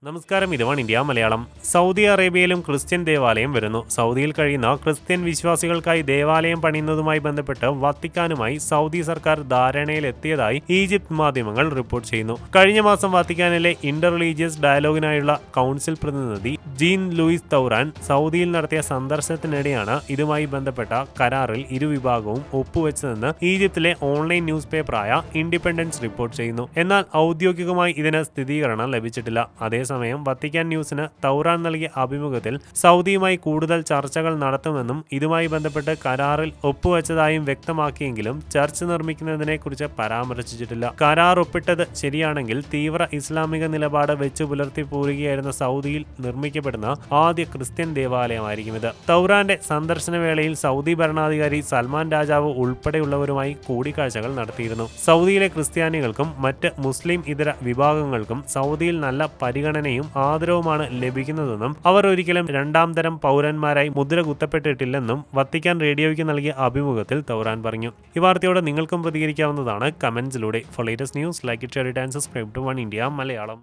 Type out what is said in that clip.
നമസ്കാരം, ഇതുവാണ് India Malayalam. Saudi അറേബ്യയിലും Christian ദേവാലയം വരുന്നു. സൗദിയിൽ കഴിയുന്ന ക്രിസ്ത്യൻ വിശ്വാസികൾക്കായി ദേവാലയം പണിയുന്നതുമായി ബന്ധപ്പെട്ട് വത്തിക്കാനുമായി സൗദി സർക്കാർ ധാരണയിലെത്തിയതായി ഈജിപ്ത് മാധ്യമങ്ങൾ റിപ്പോർട്ട് ചെയ്യുന്നു. കഴിഞ്ഞ മാസം വത്തിക്കാനിലെ ഇന്റർ റിലീജിയസ് ഡയലോഗിനായുള്ള കൗൺസിൽ പ്രതിനിധി ജീൻ ലൂയിസ് തൗറാൻ സൗദിയിൽ നടത്തിയ സന്ദർശനത്തിനിടെയാണ് ഇതുമായി ബന്ധപ്പെട്ട കരാറിൽ ഇരുവിഭാഗവും ഒപ്പുവെച്ചതെന്ന് ഈജിപ്തിലെ ഓൺലൈൻ ന്യൂസ് പേപ്പറായ ഇൻഡിപെൻഡൻസ് റിപ്പോർട്ട് ചെയ്യുന്നു. എന്നാൽ ഔദ്യോഗികമായി ഇതിന് സ്ഥിരീകരണം ലഭിച്ചിട്ടില്ല. അതേസമയം വത്തിക്കാൻ ന്യൂസിന് തൗറാൻ നൽകിയ അഭിമുഖത്തിൽ സൗദിയുമായി കൂടുതൽ ചർച്ചകൾ നടത്തുമെന്നും ഇതുമായി ബന്ധപ്പെട്ട് കരാറിൽ ഒപ്പുവെച്ചതായും വ്യക്തമാക്കിയെങ്കിലും ചർച്ച് നിർമ്മിക്കുന്നതിനെ കുറിച്ച് പരാമർശിച്ചിട്ടില്ല. കരാർ ഒപ്പിട്ടത് ശരിയാണെങ്കിൽ തീവ്ര ഇസ്ലാമിക നിലപാട് വെച്ചു പുലർത്തി പോരുകയായിരുന്ന സൗദിയിൽ നിർമ്മിക്കപ്പെടുന്ന ആദ്യ ക്രിസ്ത്യൻ ദേവാലയമായിരിക്കും ഇത്. തൗറാന്റെ സന്ദർശന വേളയിൽ സൗദി ഭരണാധികാരി സൽമാൻ രാജാവ് ഉൾപ്പെടെയുള്ളവരുമായി കൂടിക്കാഴ്ചകൾ നടത്തിയിരുന്നു. സൗദിയിലെ ക്രിസ്ത്യാനികൾക്കും മറ്റ് മുസ്ലിം ഇതര വിഭാഗങ്ങൾക്കും സൗദിയിൽ നല്ല പരിഗണനയും ആദരവുമാണ് ലഭിക്കുന്നതെന്നും അവർ ഒരിക്കലും രണ്ടാം തരം പൗരന്മാരായി മുദ്ര കുത്തപ്പെട്ടിട്ടില്ലെന്നും വത്തിക്കാൻ റേഡിയോയ്ക്ക് നൽകിയ അഭിമുഖത്തിൽ തൗറാൻ പറഞ്ഞു. ഈ വാർത്തയോട് നിങ്ങൾക്കും പ്രതികരിക്കാവുന്നതാണ് കമന്റ്സിലൂടെ. For latest news, like it, share it and subscribe to One India Malayalam.